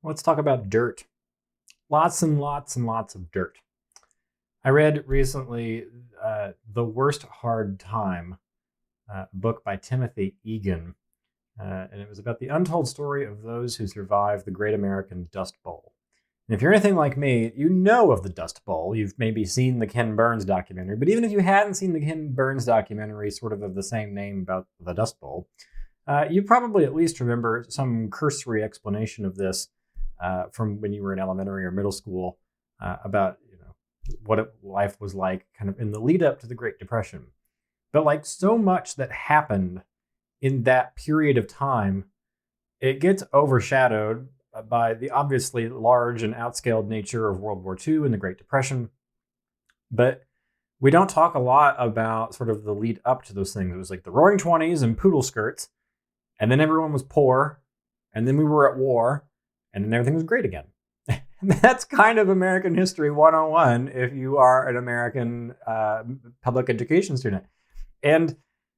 Let's talk about dirt. Lots and lots and lots of dirt. I read recently The Worst Hard Time, book by Timothy Egan, and it was about the untold story of those who survived the Great American Dust Bowl. And if you're anything like me, you know of the Dust Bowl. You've maybe seen the Ken Burns documentary, but even if you hadn't seen the Ken Burns documentary, sort of the same name about the Dust Bowl, you probably at least remember some cursory explanation of this from when you were in elementary or middle school about what life was like kind of in the lead up to the Great Depression. But like so much that happened in that period of time, it gets overshadowed by the obviously large and outscaled nature of World War II and the Great Depression. But we don't talk a lot about sort of the lead up to those things. It was like the Roaring Twenties and poodle skirts, and then everyone was poor, and then we were at war, and then everything was great again. That's kind of American history 101 if you are an American public education student. And,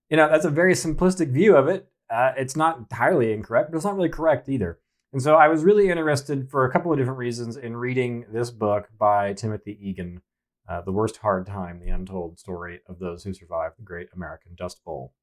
that's a very simplistic view of it. It's not entirely incorrect, but it's not really correct either. And so I was really interested for a couple of different reasons in reading this book by Timothy Egan, The Worst Hard Time, The Untold Story of Those Who Survived the Great American Dust Bowl.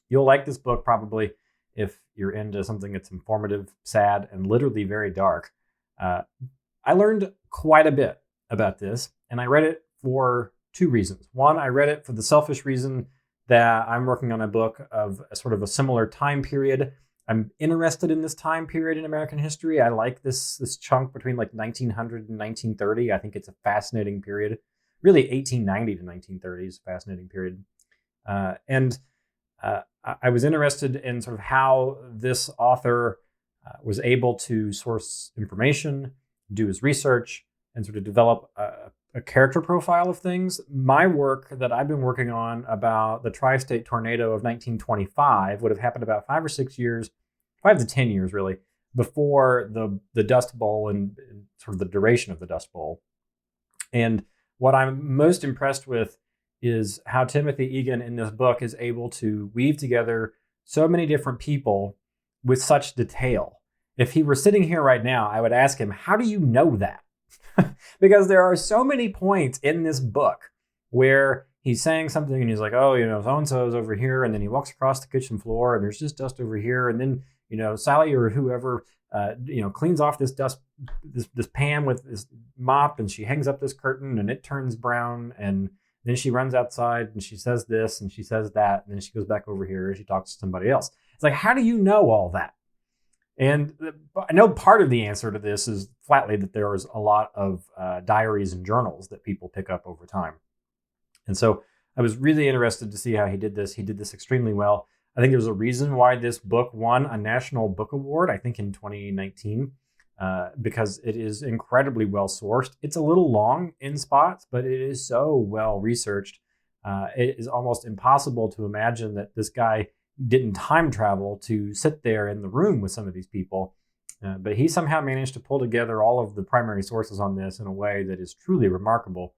You'll like this book probably if you're into something that's informative, sad, and literally very dark. I learned quite a bit about this, and I read it for two reasons. One, I read it for the selfish reason that I'm working on a book of a sort of a similar time period. I'm interested in this time period in American history. I like this chunk between like 1900 and 1930. I think it's a fascinating period. Really, 1890 to 1930 is a fascinating period. And I was interested in sort of how this author was able to source information, do his research, and sort of develop a character profile of things. My work that I've been working on about the tri-state tornado of 1925 would have happened about 5 or 6 years, 5 to 10 years really, before the Dust Bowl and sort of the duration of the Dust Bowl. And what I'm most impressed with is how Timothy Egan in this book is able to weave together so many different people with such detail. If he were sitting here right now, I would ask him, how do you know that? Because there are so many points in this book where he's saying something and he's like, oh, so-and-so is over here. And then he walks across the kitchen floor and there's just dust over here. And then, Sally or whoever, cleans off this dust, this pan with this mop, and she hangs up this curtain and it turns brown. And then she runs outside and she says this and she says that. And then she goes back over here and she talks to somebody else. It's like, how do you know all that? And I know part of the answer to this is flatly that there is a lot of diaries and journals that people pick up over time. And so I was really interested to see how he did this. He did this extremely well. I think there's a reason why this book won a National Book Award, I think in 2019, because it is incredibly well sourced. It's a little long in spots, but it is so well researched. It is almost impossible to imagine that this guy didn't time travel to sit there in the room with some of these people. But he somehow managed to pull together all of the primary sources on this in a way that is truly remarkable.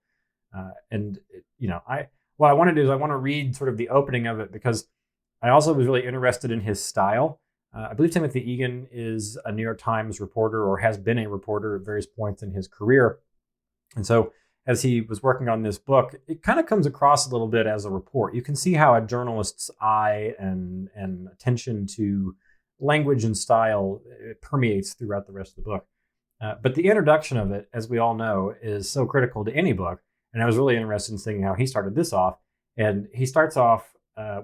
What I want to do is I want to read sort of the opening of it because I also was really interested in his style. I believe Timothy Egan is a New York Times reporter or has been a reporter at various points in his career. And so as he was working on this book, it kind of comes across a little bit as a report. You can see how a journalist's eye and attention to language and style permeates throughout the rest of the book. But the introduction of it, as we all know, is so critical to any book. And I was really interested in seeing how he started this off. And he starts off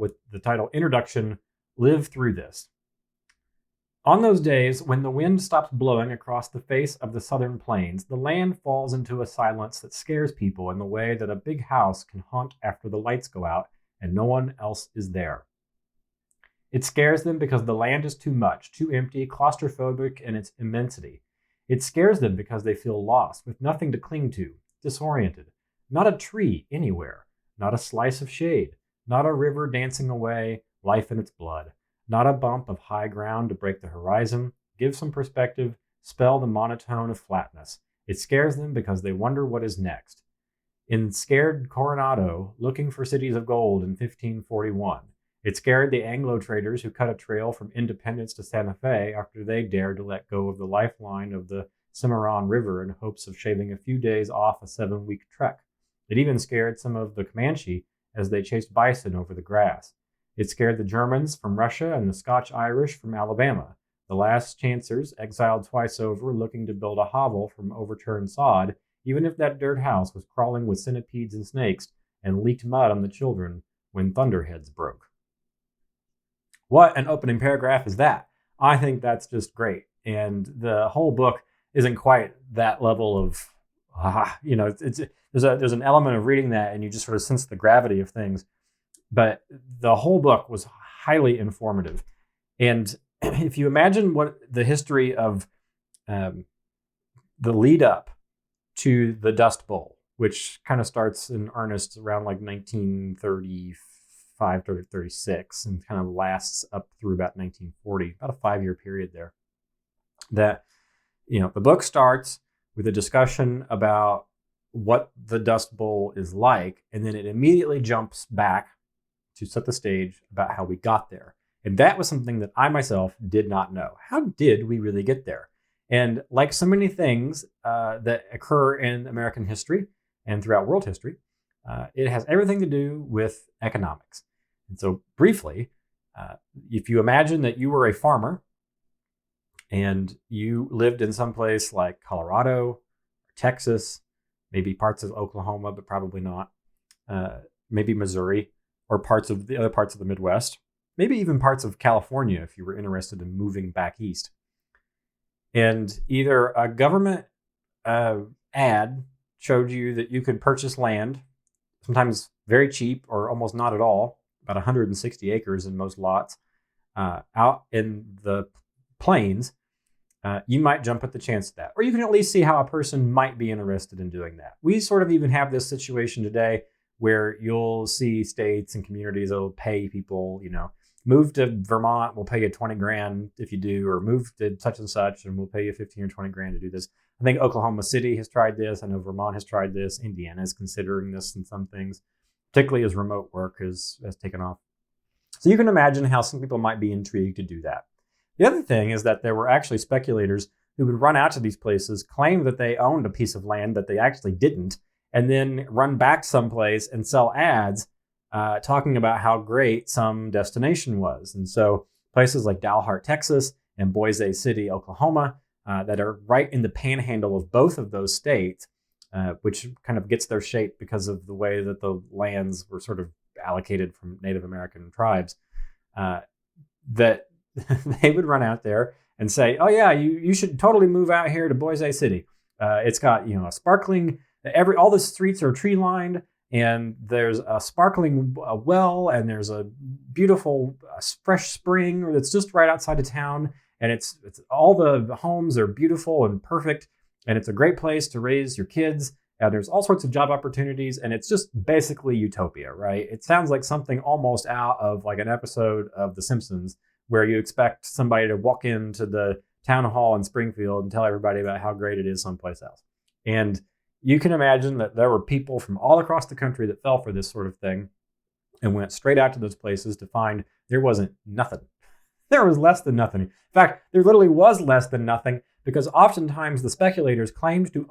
with the title, Introduction, Live Through This. On those days when the wind stops blowing across the face of the southern plains, the land falls into a silence that scares people in the way that a big house can haunt after the lights go out and no one else is there. It scares them because the land is too much, too empty, claustrophobic in its immensity. It scares them because they feel lost, with nothing to cling to, disoriented. Not a tree anywhere, not a slice of shade, not a river dancing away, life in its blood. Not a bump of high ground to break the horizon, give some perspective, spell the monotone of flatness. It scares them because they wonder what is next. In scared Coronado, looking for cities of gold in 1541, It scared the Anglo traders who cut a trail from Independence to Santa Fe after they dared to let go of the lifeline of the Cimarron River in hopes of shaving a few days off a 7-week trek. It even scared some of the Comanche as they chased bison over the grass. It scared the Germans from Russia and the Scotch-Irish from Alabama, the last chancers exiled twice over looking to build a hovel from overturned sod, even if that dirt house was crawling with centipedes and snakes and leaked mud on the children when thunderheads broke. What an opening paragraph is that? I think that's just great. And the whole book isn't quite that level of, there's an element of reading that and you just sort of sense the gravity of things. But the whole book was highly informative. And if you imagine what the history of the lead up to the Dust Bowl, which kind of starts in earnest around like 1935 to 36 and kind of lasts up through about 1940, about a 5-year period there. That, the book starts with a discussion about what the Dust Bowl is like, and then it immediately jumps back to set the stage about how we got there. And that was something that I myself did not know. How did we really get there? And like so many things that occur in American history and throughout world history, it has everything to do with economics. And so briefly, if you imagine that you were a farmer and you lived in some place like Colorado, or Texas, maybe parts of Oklahoma, but probably not, maybe Missouri, or parts of the other parts of the Midwest, maybe even parts of California if you were interested in moving back east. And either a government ad showed you that you could purchase land, sometimes very cheap or almost not at all, about 160 acres in most lots, out in the plains, you might jump at the chance of that. Or you can at least see how a person might be interested in doing that. We sort of even have this situation today where you'll see states and communities that will pay people, move to Vermont, we'll pay you 20 grand if you do, or move to such and such and we'll pay you 15 or 20 grand to do this. I think Oklahoma City has tried this. I know Vermont has tried this. Indiana is considering this in some things, particularly as remote work has taken off. So you can imagine how some people might be intrigued to do that. The other thing is that there were actually speculators who would run out to these places, claim that they owned a piece of land that they actually didn't, and then run back someplace and sell ads talking about how great some destination was. And so places like Dalhart, Texas, and Boise City, Oklahoma, that are right in the panhandle of both of those states, which kind of gets their shape because of the way that the lands were sort of allocated from Native American tribes, that they would run out there and say, oh yeah, you should totally move out here to Boise City. It's got, a sparkling, all the streets are tree lined, and there's a sparkling well, and there's a beautiful fresh spring that's just right outside of town, and it's all the homes are beautiful and perfect, and it's a great place to raise your kids, and there's all sorts of job opportunities, and it's just basically utopia, right? It sounds like something almost out of like an episode of The Simpsons, where you expect somebody to walk into the town hall in Springfield and tell everybody about how great it is someplace else. And you can imagine that there were people from all across the country that fell for this sort of thing and went straight out to those places to find there wasn't nothing. There was less than nothing. In fact, there literally was less than nothing, because oftentimes the speculators claimed to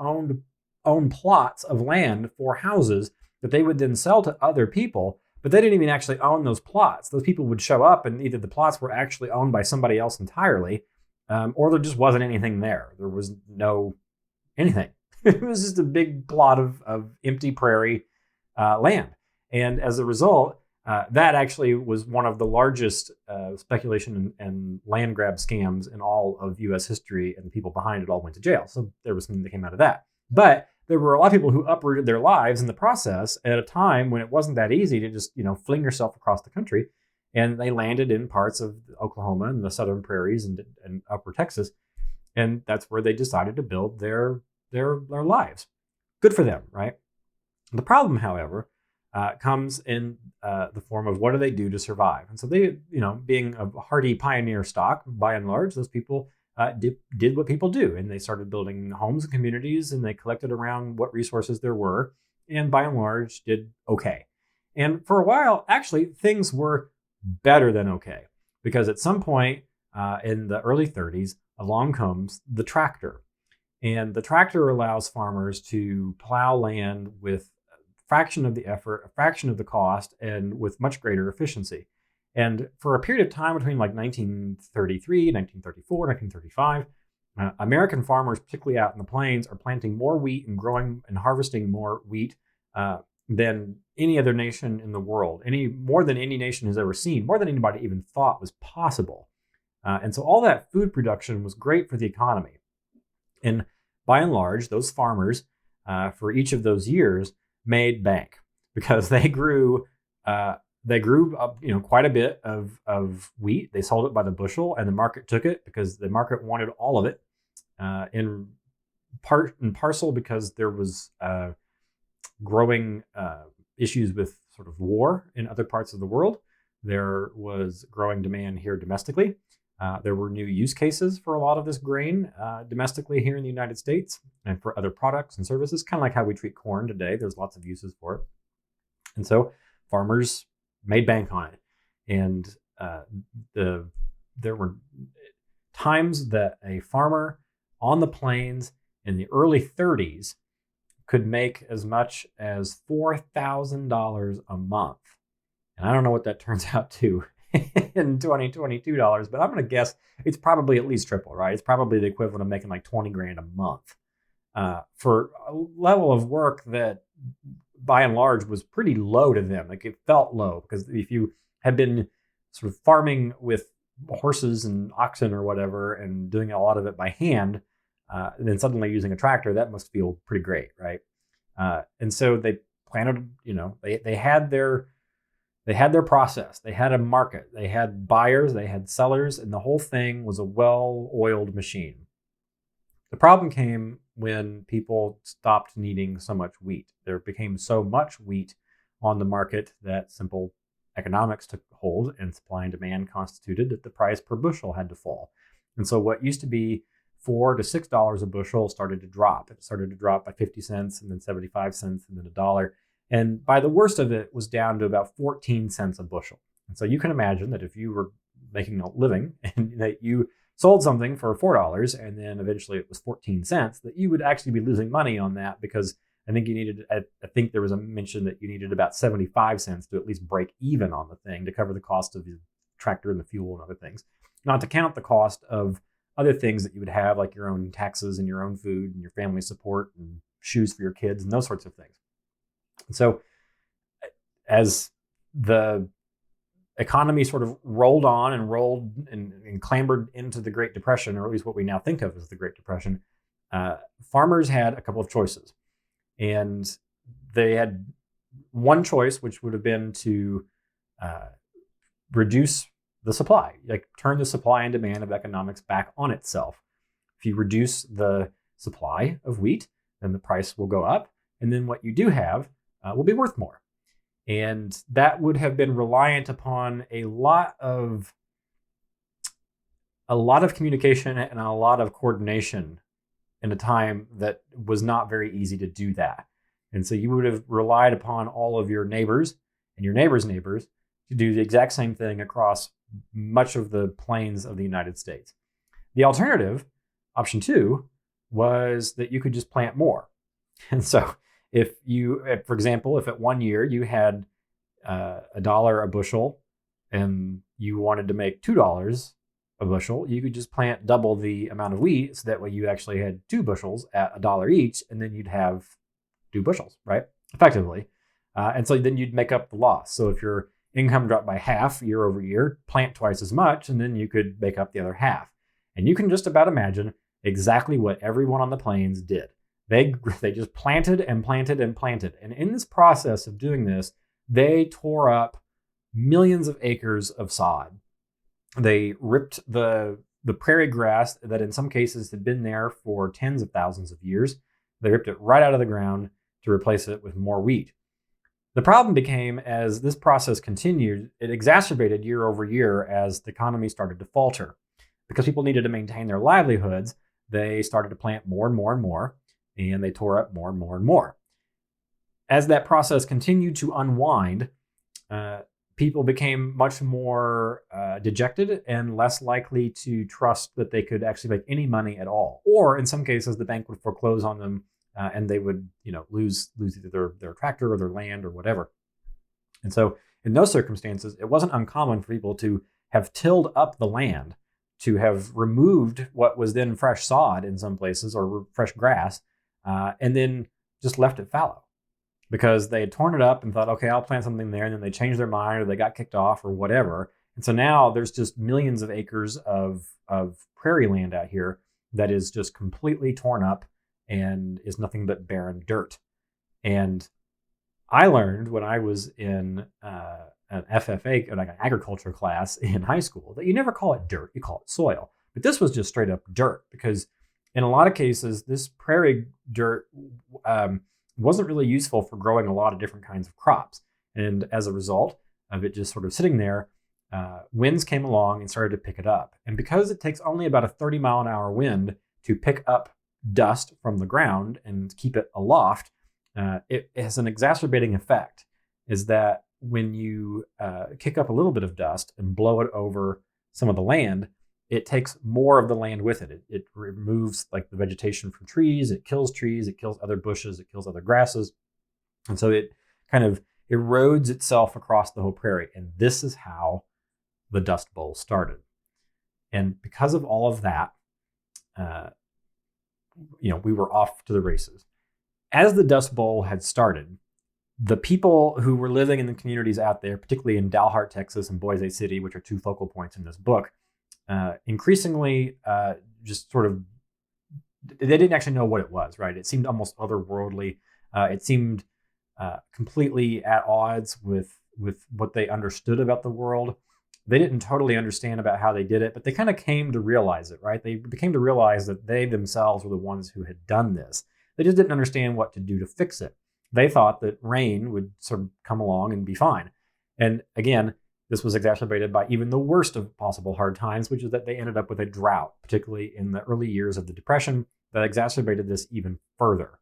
own plots of land for houses that they would then sell to other people, but they didn't even actually own those plots. Those people would show up and either the plots were actually owned by somebody else entirely, or there just wasn't anything there. There was no anything. It was just a big plot of empty prairie land. And as a result, that actually was one of the largest speculation and land grab scams in all of U.S. history, and the people behind it all went to jail. So there was something that came out of that. But there were a lot of people who uprooted their lives in the process at a time when it wasn't that easy to just, fling yourself across the country. And they landed in parts of Oklahoma and the southern prairies and upper Texas. And that's where they decided to build their lives. Good for them, right? The problem, however, comes in the form of what do they do to survive? And so they, being a hardy pioneer stock, by and large, those people did what people do. And they started building homes and communities, and they collected around what resources there were, and by and large did okay. And for a while, actually, things were better than okay, because at some point in the early 30s, along comes the tractor. And the tractor allows farmers to plow land with a fraction of the effort, a fraction of the cost, and with much greater efficiency. And for a period of time between like 1933, 1934, 1935, American farmers, particularly out in the plains, are planting more wheat and growing and harvesting more wheat than any other nation in the world, more than any nation has ever seen, more than anybody even thought was possible. And so all that food production was great for the economy. And by and large, those farmers for each of those years made bank because they grew up, quite a bit of wheat. They sold it by the bushel, and the market took it because the market wanted all of it. In part and parcel because there was growing issues with sort of war in other parts of the world. There was growing demand here domestically. There were new use cases for a lot of this grain domestically here in the United States and for other products and services, kind of like how we treat corn today. There's lots of uses for it. And so farmers made bank on it. And there were times that a farmer on the plains in the early 30s could make as much as $4,000 a month. And I don't know what that turns out to in 2022 dollars, but I'm going to guess it's probably at least triple, right? It's probably the equivalent of making like 20 grand a month for a level of work that by and large was pretty low to them. Like it felt low because if you had been sort of farming with horses and oxen or whatever and doing a lot of it by hand, and then suddenly using a tractor, that must feel pretty great, right? And so they planted, they had their process, they had a market, they had buyers, they had sellers, and the whole thing was a well-oiled machine. The problem came when people stopped needing so much wheat. There became so much wheat on the market that simple economics took hold and supply and demand constituted that the price per bushel had to fall. And so what used to be $4 to $6 a bushel started to drop. It started to drop by 50 cents and then 75 cents and then $1. And by the worst of it was down to about 14 cents a bushel. And so you can imagine that if you were making a living and that you sold something for $4 and then eventually it was 14 cents, that you would actually be losing money on that because I think there was a mention that you needed about 75 cents to at least break even on the thing to cover the cost of the tractor and the fuel and other things. Not to count the cost of other things that you would have, like your own taxes and your own food and your family support and shoes for your kids and those sorts of things. And so as the economy sort of rolled on and clambered into the Great Depression, or at least what we now think of as the Great Depression, farmers had a couple of choices. And they had one choice, which would have been to reduce the supply, like turn the supply and demand of economics back on itself. If you reduce the supply of wheat, then the price will go up. And then what you do have will be worth more. And that would have been reliant upon a lot of communication and a lot of coordination in a time that was not very easy to do that. And so you would have relied upon all of your neighbors and your neighbors' neighbors to do the exact same thing across much of the plains of the United States. The alternative, option 2, was that you could just plant more. And so for example, if at 1 year you had $1 a bushel and you wanted to make $2 a bushel, you could just plant double the amount of wheat, so that way you actually had 2 bushels at $1 each, and then you'd have 2 bushels, right? Effectively. And so then you'd make up the loss. So if your income dropped by half year over year, plant twice as much, and then you could make up the other half. And you can just about imagine exactly what everyone on the plains did. They just planted and planted and planted. And in this process of doing this, they tore up millions of acres of sod. They ripped the prairie grass that in some cases had been there for tens of thousands of years. They ripped it right out of the ground to replace it with more wheat. The problem became, as this process continued, it exacerbated year over year as the economy started to falter. Because people needed to maintain their livelihoods, they started to plant more and more and more, and they tore up more and more and more. As that process continued to unwind, people became much more dejected and less likely to trust that they could actually make any money at all. Or in some cases, the bank would foreclose on them, and they would, lose either their tractor or their land or whatever. And so in those circumstances, it wasn't uncommon for people to have tilled up the land, to have removed what was then fresh sod in some places or fresh grass, and then just left it fallow because they had torn it up and thought, okay, I'll plant something there. And then they changed their mind or they got kicked off or whatever. And so now there's just millions of acres of prairie land out here that is just completely torn up and is nothing but barren dirt. And I learned when I was in an FFA, like an agriculture class in high school, that you never call it dirt, you call it soil. But this was just straight up dirt because in a lot of cases, this prairie dirt wasn't really useful for growing a lot of different kinds of crops. And as a result of it just sort of sitting there, winds came along and started to pick it up. And because it takes only about a 30-mile-an-hour wind to pick up dust from the ground and keep it aloft, it has an exacerbating effect, is that when you kick up a little bit of dust and blow it over some of the land, it takes more of the land with it. It removes like the vegetation from trees, it kills other bushes, it kills other grasses. And so it kind of erodes itself across the whole prairie. And this is how the Dust Bowl started. And because of all of that, we were off to the races. As the Dust Bowl had started, the people who were living in the communities out there, particularly in Dalhart, Texas, and Boise City, which are two focal points in this book, increasingly just sort of, they didn't actually know what it was, right? It seemed almost otherworldly. It seemed completely at odds with what they understood about the world. They didn't totally understand about how they did it, but they kind of came to realize it, right? They came to realize that they themselves were the ones who had done this. They just didn't understand what to do to fix it. They thought that rain would sort of come along and be fine. And again, this was exacerbated by even the worst of possible hard times, which is that they ended up with a drought, particularly in the early years of the Depression, that exacerbated this even further.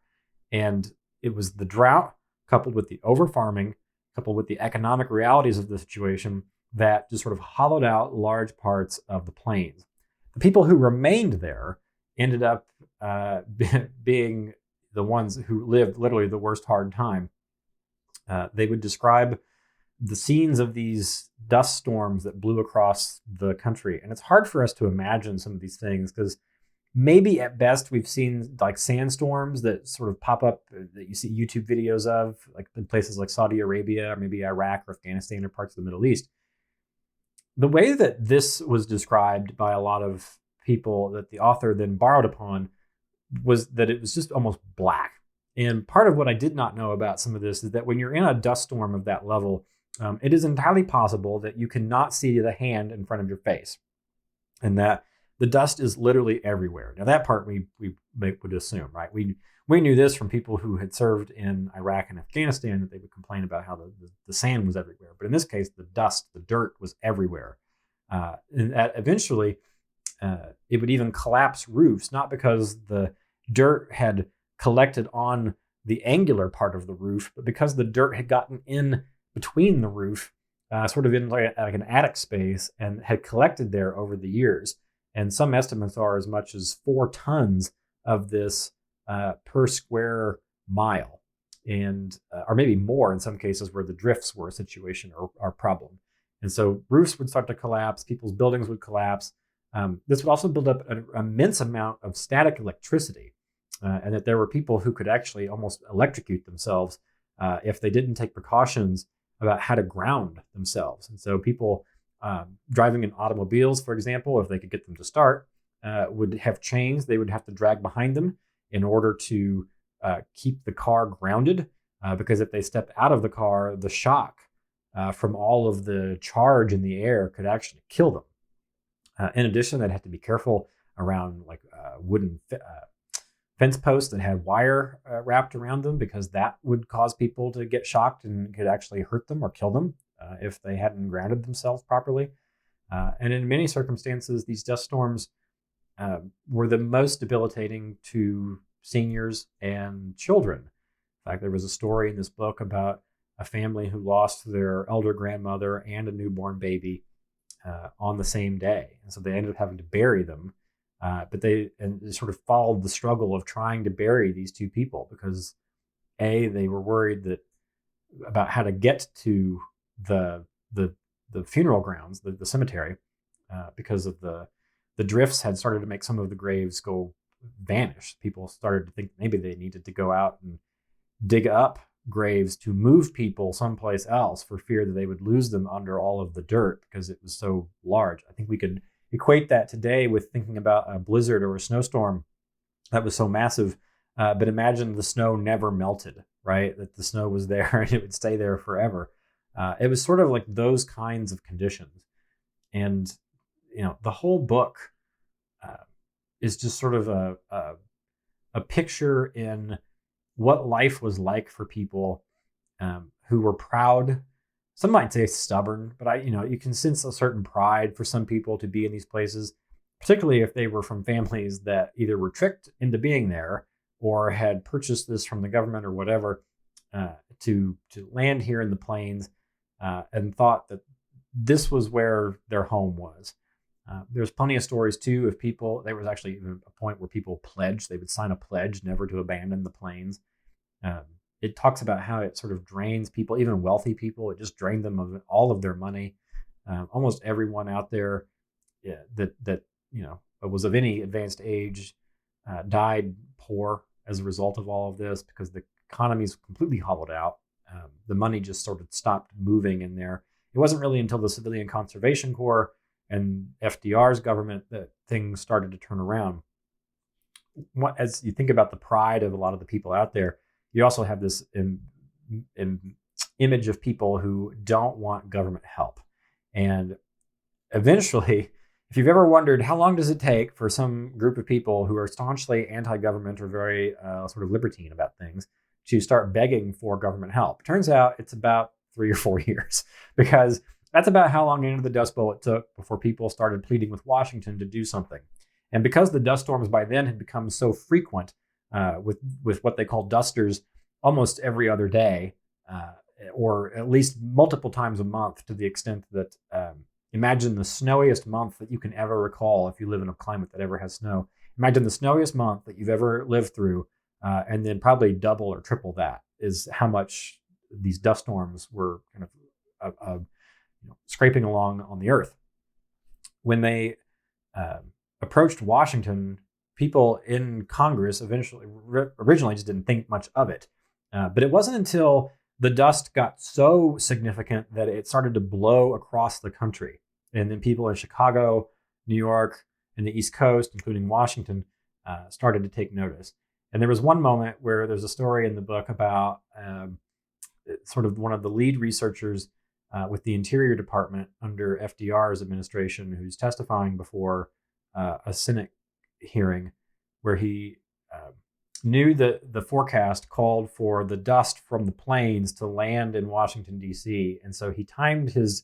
And it was the drought coupled with the over-farming, coupled with the economic realities of the situation that just sort of hollowed out large parts of the plains. The people who remained there ended up being the ones who lived literally the worst hard time. They would describe the scenes of these dust storms that blew across the country. And it's hard for us to imagine some of these things because maybe at best we've seen like sandstorms that sort of pop up that you see YouTube videos of, like in places like Saudi Arabia or maybe Iraq or Afghanistan or parts of the Middle East. The way that this was described by a lot of people that the author then borrowed upon was that it was just almost black. And part of what I did not know about some of this is that when you're in a dust storm of that level, it is entirely possible that you cannot see the hand in front of your face and that the dust is literally everywhere. Now that part we would assume, right? We knew this from people who had served in Iraq and Afghanistan, that they would complain about how the sand was everywhere. But in this case, the dust, the dirt was everywhere. And that eventually it would even collapse roofs, not because the dirt had collected on the angular part of the roof, but because the dirt had gotten in between the roof, sort of in like an attic space, and had collected there over the years. And some estimates are as much as 4 tons of this per square mile, and or maybe more in some cases where the drifts were a situation or problem. And so roofs would start to collapse, people's buildings would collapse. This would also build up an immense amount of static electricity, and that there were people who could actually almost electrocute themselves if they didn't take precautions about how to ground themselves. And so people driving in automobiles, for example, if they could get them to start, would have chains they would have to drag behind them in order to keep the car grounded, because if they stepped out of the car, the shock from all of the charge in the air could actually kill them. In addition, they'd have to be careful around like wooden fence posts that had wire wrapped around them, because that would cause people to get shocked and could actually hurt them or kill them if they hadn't grounded themselves properly. And in many circumstances, these dust storms were the most debilitating to seniors and children. In fact, there was a story in this book about a family who lost their elder grandmother and a newborn baby on the same day. And so they ended up having to bury them. But they sort of followed the struggle of trying to bury these two people because they were worried about how to get to the funeral grounds, the cemetery, because of the drifts had started to make some of the graves go vanish. People started to think maybe they needed to go out and dig up graves to move people someplace else for fear that they would lose them under all of the dirt because it was so large. I think we could equate that today with thinking about a blizzard or a snowstorm that was so massive. But imagine the snow never melted, right? That the snow was there and it would stay there forever. It was sort of like those kinds of conditions. And, the whole book is just sort of a picture in what life was like for people who were proud. Some might say stubborn, but you can sense a certain pride for some people to be in these places, particularly if they were from families that either were tricked into being there or had purchased this from the government or whatever to land here in the plains and thought that this was where their home was. There's plenty of stories too of people. There was actually even a point where people pledged, they would sign a pledge never to abandon the plains. It talks about how it sort of drains people, even wealthy people. It just drained them of all of their money. Almost everyone out there that was of any advanced age died poor as a result of all of this because the economy's completely hollowed out. The money just sort of stopped moving in there. It wasn't really until the Civilian Conservation Corps and FDR's government that things started to turn around. As you think about the pride of a lot of the people out there, you also have this image of people who don't want government help. And eventually, if you've ever wondered how long does it take for some group of people who are staunchly anti-government or very sort of libertine about things to start begging for government help, turns out it's about 3 or 4 years, because that's about how long into the Dust Bowl it took before people started pleading with Washington to do something. And because the dust storms by then had become so frequent, with what they call dusters almost every other day, or at least multiple times a month, to the extent that imagine the snowiest month that you can ever recall if you live in a climate that ever has snow. Imagine the snowiest month that you've ever lived through, and then probably double or triple that is how much these dust storms were kind of scraping along on the earth. When they approached Washington, people in Congress originally just didn't think much of it. But it wasn't until the dust got so significant that it started to blow across the country. And then people in Chicago, New York, and the East Coast, including Washington, started to take notice. And there was one moment where there's a story in the book about sort of one of the lead researchers with the Interior Department under FDR's administration, who's testifying before a Senate hearing, where he knew that the forecast called for the dust from the plains to land in Washington, D.C. And so he timed his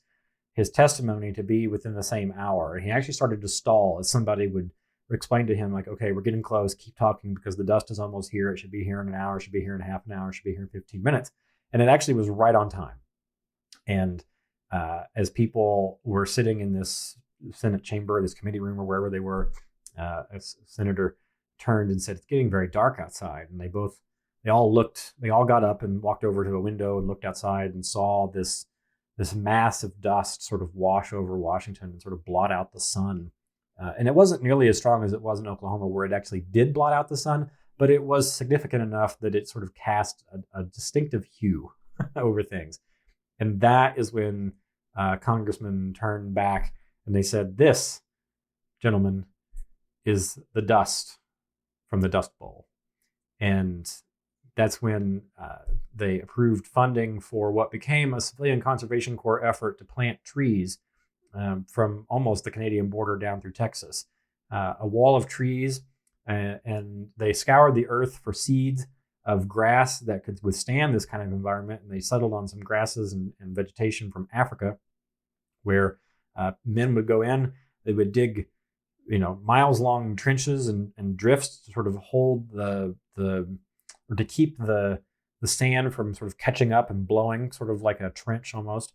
testimony to be within the same hour. And he actually started to stall as somebody would explain to him, like, okay, we're getting close, keep talking because the dust is almost here. It should be here in an hour, it should be here in half an hour, it should be here in 15 minutes. And it actually was right on time. And as people were sitting in this Senate chamber, this committee room, or wherever they were, a senator turned and said, "It's getting very dark outside." And they all got up and walked over to a window and looked outside and saw this mass of dust sort of wash over Washington and sort of blot out the sun. And it wasn't nearly as strong as it was in Oklahoma, where it actually did blot out the sun, but it was significant enough that it sort of cast a distinctive hue over things. And that is when congressmen turned back and they said, "This, gentlemen, is the dust from the Dust Bowl." And that's when they approved funding for what became a Civilian Conservation Corps effort to plant trees from almost the Canadian border down through Texas. A wall of trees, and they scoured the earth for seeds of grass that could withstand this kind of environment. And they settled on some grasses and vegetation from Africa, where men would go in, they would dig miles long trenches and drifts to sort of hold or to keep the the sand from sort of catching up and blowing, sort of like a trench almost.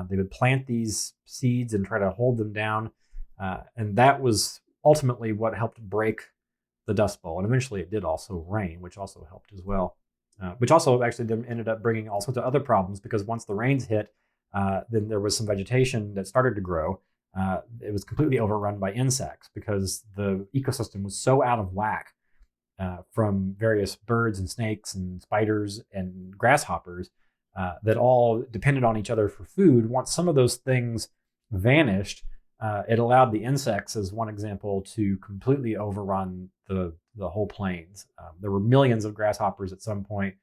They would plant these seeds and try to hold them down. And that was ultimately what helped break the Dust Bowl. And eventually it did also rain, which also helped as well. Which also actually ended up bringing all sorts of other problems, because once the rains hit, then there was some vegetation that started to grow. It was completely overrun by insects because the ecosystem was so out of whack from various birds and snakes and spiders and grasshoppers that all depended on each other for food. Once some of those things vanished, it allowed the insects, as one example, to completely overrun the whole plains. There were millions of grasshoppers at some point.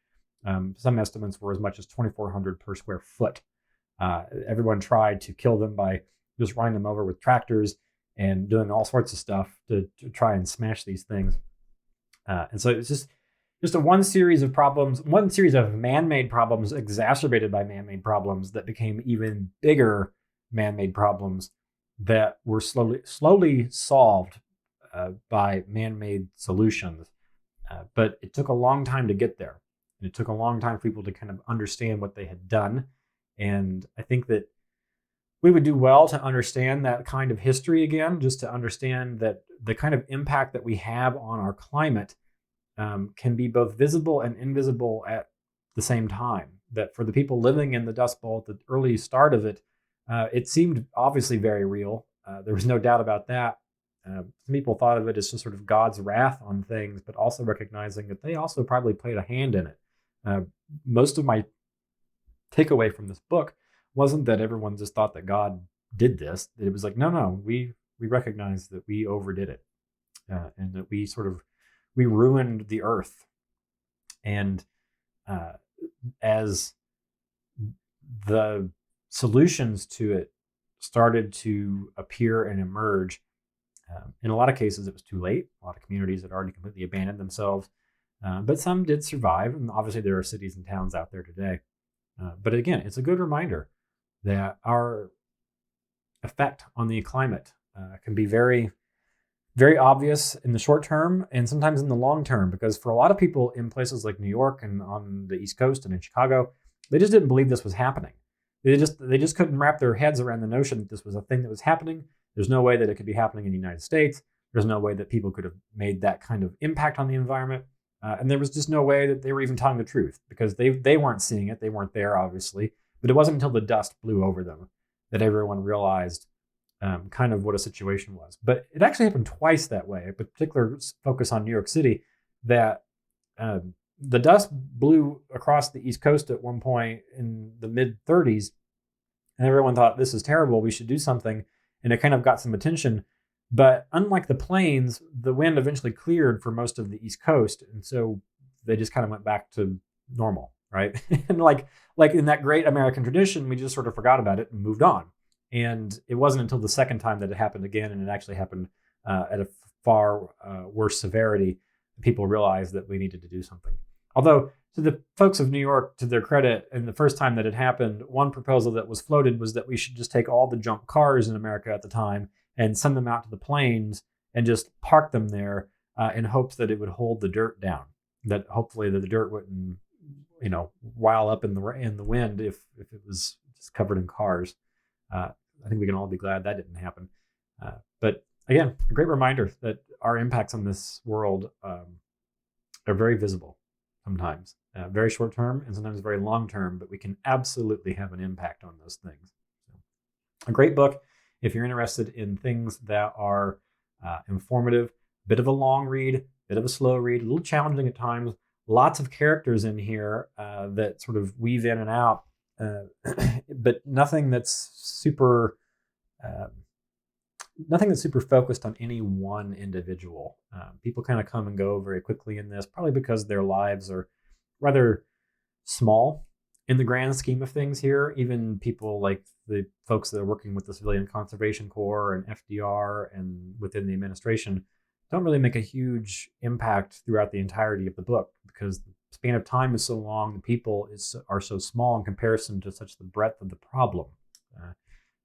Some estimates were as much as 2,400 per square foot. Everyone tried to kill them by just running them over with tractors and doing all sorts of stuff to try and smash these things. And so it's just a one series of problems, one series of man-made problems exacerbated by man-made problems that became even bigger man-made problems that were slowly solved by man-made solutions. But it took a long time to get there. And it took a long time for people to kind of understand what they had done. And I think that we would do well to understand that kind of history again, just to understand that the kind of impact that we have on our climate can be both visible and invisible at the same time. That for the people living in the Dust Bowl at the early start of it, it seemed obviously very real. There was no doubt about that. Some people thought of it as just sort of God's wrath on things, but also recognizing that they also probably played a hand in it. Most of my takeaway from this book wasn't that everyone just thought that God did this. It was like, no, we recognize that we overdid it, and that we ruined the earth. And as the solutions to it started to appear and emerge, in a lot of cases it was too late. A lot of communities had already completely abandoned themselves, but some did survive. And obviously there are cities and towns out there today. But again, it's a good reminder that our effect on the climate can be very, very obvious in the short term and sometimes in the long term, because for a lot of people in places like New York and on the East Coast and in Chicago, they just didn't believe this was happening. They just couldn't wrap their heads around the notion that this was a thing that was happening. There's no way that it could be happening in the United States. There's no way that people could have made that kind of impact on the environment. And there was just no way that they were even telling the truth, because they weren't seeing it. They weren't there, obviously. But it wasn't until the dust blew over them that everyone realized kind of what a situation was. But it actually happened twice that way, a particular focus on New York City, that the dust blew across the East Coast at one point in the mid-30s, and everyone thought, this is terrible, we should do something. And it kind of got some attention. But unlike the plains, the wind eventually cleared for most of the East Coast. And so they just kind of went back to normal, right? And like in that great American tradition, we just sort of forgot about it and moved on. And it wasn't until the second time that it happened again, and it actually happened at a far worse severity, people realized that we needed to do something. Although, to the folks of New York, to their credit, and the first time that it happened, one proposal that was floated was that we should just take all the junk cars in America at the time and send them out to the plains and just park them there in hopes that it would hold the dirt down. That hopefully the dirt wouldn't, while up in the wind if it was just covered in cars. I think we can all be glad that didn't happen. But again, a great reminder that our impacts on this world are very visible sometimes, very short term and sometimes very long term, but we can absolutely have an impact on those things. So, a great book if you're interested in things that are informative, bit of a long read, bit of a slow read, a little challenging at times, lots of characters in here that sort of weave in and out, but nothing that's super focused on any one individual. People kind of come and go very quickly in this, probably because their lives are rather small in the grand scheme of things here. Even people like the folks that are working with the Civilian Conservation Corps and FDR and within the administration don't really make a huge impact throughout the entirety of the book, because the span of time is so long, the people are so small in comparison to such the breadth of the problem.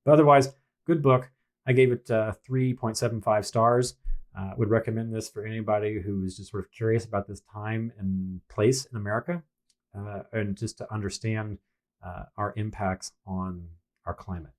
But otherwise, good book. I gave it 3.75 stars. Would recommend this for anybody who's just sort of curious about this time and place in America. and just to understand our impacts on our climate.